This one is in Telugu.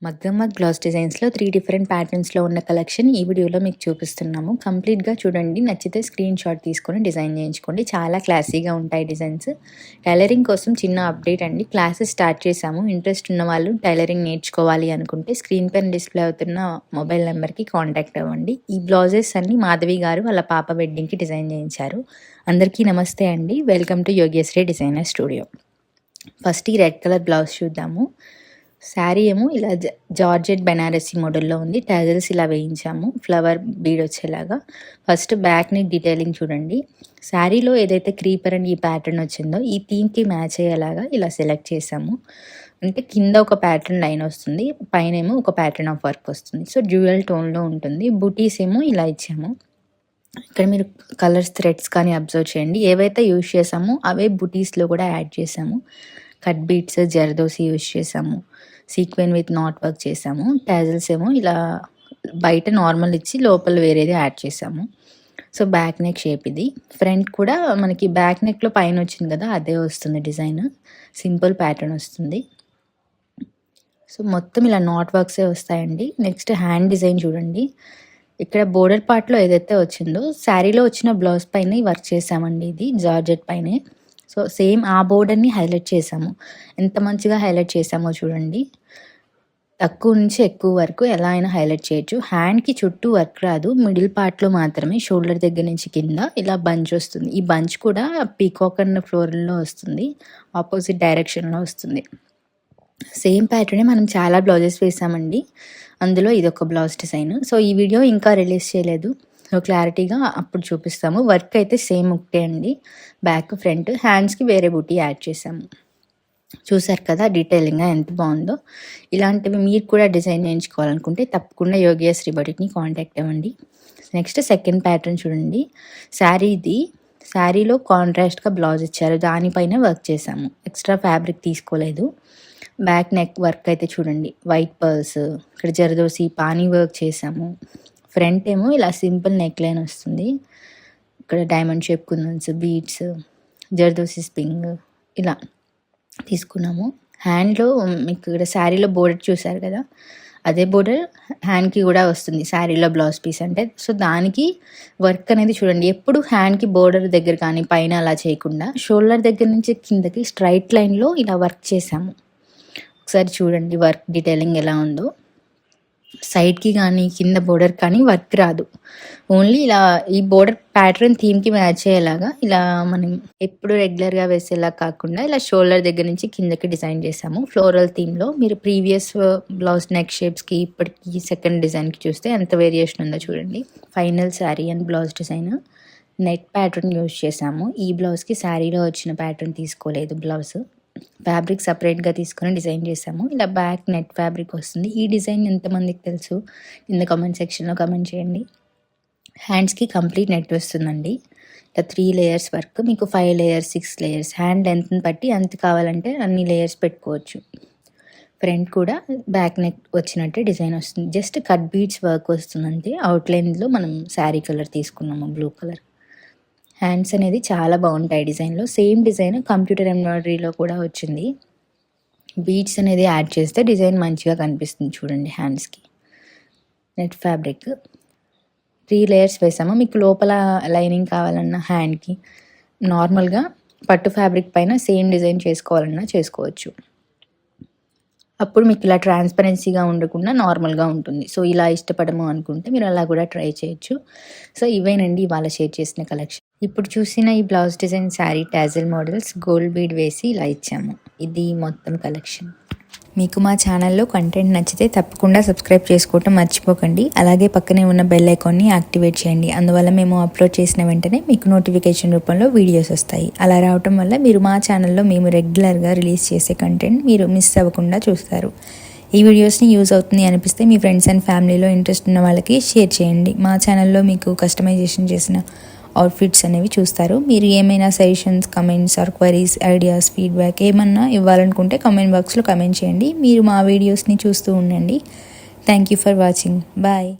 మగ్గమ్మ గ్లాస్ డిజైన్స్‌లో 3 డిఫరెంట్ ప్యాటర్న్స్‌లో ఉన్న కలెక్షన్ ఈ వీడియోలో మీకు చూపిస్తున్నాము. కంప్లీట్‌గా చూడండి. నచ్చితే స్క్రీన్ షాట్ తీసుకొని డిజైన్ చేయించుకోండి. చాలా క్లాసీగా ఉంటాయి డిజైన్స్. టైలరింగ్ కోసం చిన్న అప్డేట్ అండి. క్లాసెస్ స్టార్ట్ చేశాము. ఇంట్రెస్ట్ ఉన్న వాళ్ళు టైలరింగ్ నేర్చుకోవాలి అనుకుంటే స్క్రీన్ పైన డిస్‌ప్లే అవుతున్న మొబైల్ నెంబర్‌కి కాంటాక్ట్ అవ్వండి. ఈ బ్లౌజెస్ అన్నీ మాధవి గారు వాళ్ళ పాప వెడ్డింగ్‌కి డిజైన్ చేయించారు. అందరికీ నమస్తే అండి. Welcome to Yogeshri designer studio. First ఈ రెడ్ కలర్ బ్లౌజ్ చూద్దాము. శారీ ఏమో ఇలా జార్జెట్ బెనారసీ మోడల్లో ఉంది. టజల్స్ ఇలా వేయించాము ఫ్లవర్ బీడ్ వచ్చేలాగా. ఫస్ట్ బ్యాక్ నెక్ డీటెయిలింగ్ చూడండి. శారీలో ఏదైతే క్రీపర్ అండ్ ఈ ప్యాటర్న్ వచ్చిందో ఈ థీమ్కి మ్యాచ్ అయ్యేలాగా ఇలా సెలెక్ట్ చేసాము. అంటే కింద ఒక ప్యాటర్న్ లైన్ వస్తుంది, పైన ఏమో ఒక ప్యాటర్న్ ఆఫ్ వర్క్ వస్తుంది. సో డ్యూయల్ టోన్లో ఉంటుంది. బుటీస్ ఏమో ఇలా ఇచ్చాము. ఇక్కడ మీరు కలర్స్ థ్రెడ్స్ కానీ అబ్జర్వ్ చేయండి. ఏవైతే యూజ్ చేసామో అవే బుటీస్లో కూడా యాడ్ చేసాము. కట్ బీట్స్ జర్దోసి యూజ్ చేసాము. సీక్వెన్ విత్ నాట్ వర్క్ చేసాము. టాజల్స్ ఏమో ఇలా బయట నార్మల్ ఇచ్చి లోపల వేరేది యాడ్ చేసాము. సో బ్యాక్ నెక్ షేప్ ఇది. ఫ్రంట్ కూడా మనకి బ్యాక్ నెక్లో పైన వచ్చింది కదా అదే వస్తుంది డిజైన్. సింపుల్ ప్యాటర్న్ వస్తుంది. సో మొత్తం ఇలా నాట్ వర్క్సే వస్తాయండి. నెక్స్ట్ హ్యాండ్ డిజైన్ చూడండి. ఇక్కడ బోర్డర్ పార్ట్లో ఏదైతే వచ్చిందో శారీలో వచ్చిన బ్లౌజ్ పైన వర్క్ చేసామండి. ఇది జార్జెట్ పైనే. సో సేమ్ ఆ బోర్డర్ని హైలైట్ చేసాము. ఎంత మంచిగా హైలైట్ చేసామో చూడండి. తక్కువ నుంచి ఎక్కువ వరకు ఎలా అయినా హైలైట్ చేయొచ్చు. హ్యాండ్కి చుట్టూ వర్క్ రాదు, మిడిల్ పార్ట్లో మాత్రమే షోల్డర్ దగ్గర నుంచి కింద ఇలా బంచ్ వస్తుంది. ఈ బంచ్ కూడా పీకాక్ అన్న ఫ్లోరల్లో వస్తుంది, ఆపోజిట్ డైరెక్షన్లో వస్తుంది. సేమ్ ప్యాటర్నే మనం చాలా బ్లౌజెస్ వేసామండి. అందులో ఇదొక బ్లౌజ్ డిజైన్. సో ఈ వీడియో ఇంకా రిలీజ్ చేయలేదు, సో క్లారిటీగా అప్పుడు చూపిస్తాము. వర్క్ అయితే సేమ్ ఒకటే అండి. బ్యాక్ ఫ్రంట్ హ్యాండ్స్కి వేరే బూటీ యాడ్ చేసాము. చూసారు కదా డీటెయిలింగ్గా ఎంత బాగుందో. ఇలాంటివి మీరు కూడా డిజైన్ చేయించుకోవాలనుకుంటే తప్పకుండా యోగేశ్రీ బొటిక్ని కాంటాక్ట్ అవ్వండి. నెక్స్ట్ సెకండ్ ప్యాటర్న్ చూడండి. శారీలో కాంట్రాస్ట్గా బ్లౌజ్ ఇచ్చారు, దానిపైన వర్క్ చేసాము. ఎక్స్ట్రా ఫ్యాబ్రిక్ తీసుకోలేదు. బ్యాక్ నెక్ వర్క్ అయితే చూడండి. వైట్ పర్ల్స్, ఇక్కడ జరదోసి పానీ వర్క్ చేసాము. ఫ్రంట్ ఏమో ఇలా సింపుల్ నెక్ లైన్ వస్తుంది. ఇక్కడ డైమండ్ షేప్ కుందన్స్, బీడ్స్, జర్దోసి స్ప్రింగ్ ఇలా తీసుకున్నాము. హ్యాండ్లో మీకు ఇక్కడ శారీలో బోర్డర్ చూసారు కదా, అదే బోర్డర్ హ్యాండ్కి కూడా వస్తుంది శారీలో బ్లౌజ్ పీస్ అంటే. సో దానికి వర్క్ అనేది చూడండి. ఎప్పుడు హ్యాండ్కి బోర్డర్ దగ్గర కానీ పైన అలా చేయకుండా షోల్డర్ దగ్గర నుంచి కిందకి స్ట్రైట్ లైన్లో ఇలా వర్క్ చేసాము. ఒకసారి చూడండి వర్క్ డీటెయిలింగ్ ఎలా ఉందో. సైడ్కి కానీ కింద బోర్డర్ కానీ వర్క్ రాదు. ఓన్లీ ఇలా ఈ బోర్డర్ ప్యాటర్న్ థీమ్కి మ్యాచ్ అయ్యేలాగా ఇలా మనం ఎప్పుడు రెగ్యులర్గా వేసేలా కాకుండా ఇలా షోల్డర్ దగ్గర నుంచి కిందకి డిజైన్ చేసాము ఫ్లోరల్ థీమ్లో. మీరు ప్రీవియస్ బ్లౌజ్ నెక్ షేప్స్కి ఇప్పటికి సెకండ్ డిజైన్కి చూస్తే ఎంత వేరియేషన్ ఉందో చూడండి. Final sari and blouse design net pattern use చేసాము. ఈ బ్లౌజ్కి శారీలో వచ్చిన ప్యాటర్న్ తీసుకోలేదు. బ్లౌజ్ ఫ్యాబ్రిక్ సపరేట్గా తీసుకొని డిజైన్ చేసాము. ఇలా బ్యాక్ నెట్ ఫ్యాబ్రిక్ వస్తుంది. ఈ డిజైన్ ఎంతమందికి తెలుసు కింద కామెంట్ సెక్షన్లో కామెంట్ చేయండి. హ్యాండ్స్కి కంప్లీట్ నెట్ వస్తుందండి. ఇలా 3 లేయర్స్ వర్క్, మీకు 5 లేయర్స్ 6 లేయర్స్ హ్యాండ్ లెంత్ని బట్టి ఎంత కావాలంటే అన్ని లేయర్స్ పెట్టుకోవచ్చు. ఫ్రంట్ కూడా బ్యాక్ నెక్ వచ్చినట్టే డిజైన్ వస్తుంది. జస్ట్ కట్ బీడ్స్ వర్క్ వస్తుందంటే అవుట్లైన్లో మనం శారీ కలర్ తీసుకున్నాము, బ్లూ కలర్. హ్యాండ్స్ అనేది చాలా బాగుంటాయి డిజైన్లో. సేమ్ డిజైన్ కంప్యూటర్ ఎంబ్రాయిడరీలో కూడా వచ్చింది. బీడ్స్ అనేది యాడ్ చేస్తే డిజైన్ మంచిగా కనిపిస్తుంది చూడండి. హ్యాండ్స్కి నెట్ ఫ్యాబ్రిక్ 3 లేయర్స్ వేసాము. మీకు లోపల లైనింగ్ కావాలన్నా హ్యాండ్కి నార్మల్గా పట్టు ఫ్యాబ్రిక్ పైన సేమ్ డిజైన్ చేసుకోవాలన్నా చేసుకోవచ్చు. అప్పుడు మీకు ఇలా ట్రాన్స్పరెన్సీగా ఉండకుండా నార్మల్గా ఉంటుంది. సో ఇలా ఇష్టపడము అనుకుంటే మీరు అలా కూడా ట్రై చేయొచ్చు. సో ఇవేనండి ఇవాళ షేర్ చేసిన కలెక్షన్. ఇప్పుడు చూసిన ఈ blouse design sari tassel models gold bead వేసి ఇలా ఇచ్చాము. ఇది మొత్తం కలెక్షన్. మీకు మా ఛానల్లో కంటెంట్ నచ్చితే తప్పకుండా సబ్స్క్రైబ్ చేసుకోవటం మర్చిపోకండి. అలాగే పక్కనే ఉన్న బెల్ ఐకాన్ని యాక్టివేట్ చేయండి. అందువల్ల మేము అప్లోడ్ చేసిన వెంటనే మీకు నోటిఫికేషన్ రూపంలో వీడియోస్ వస్తాయి. అలా రావటం వల్ల మీరు మా ఛానల్లో మేము రెగ్యులర్గా రిలీజ్ చేసే కంటెంట్ మీరు మిస్ అవ్వకుండా చూస్తారు. ఈ వీడియోస్ని యూజ్ అవుతుంది అనిపిస్తే మీ ఫ్రెండ్స్ అండ్ ఫ్యామిలీలో ఇంట్రెస్ట్ ఉన్న వాళ్ళకి షేర్ చేయండి. మా ఛానల్లో మీకు కస్టమైజేషన్ చేసిన అవుట్ఫిట్స్ అనేవి చూస్తారు. మీరు ఏమైనా suggestions, comments or queries, ideas, feedback ఏమన్నా ఇవ్వాలనుకుంటే కామెంట్ బాక్స్లో కామెంట్ చేయండి. మీరు మా వీడియోస్ని చూస్తూ ఉండండి. Thank you for watching. Bye.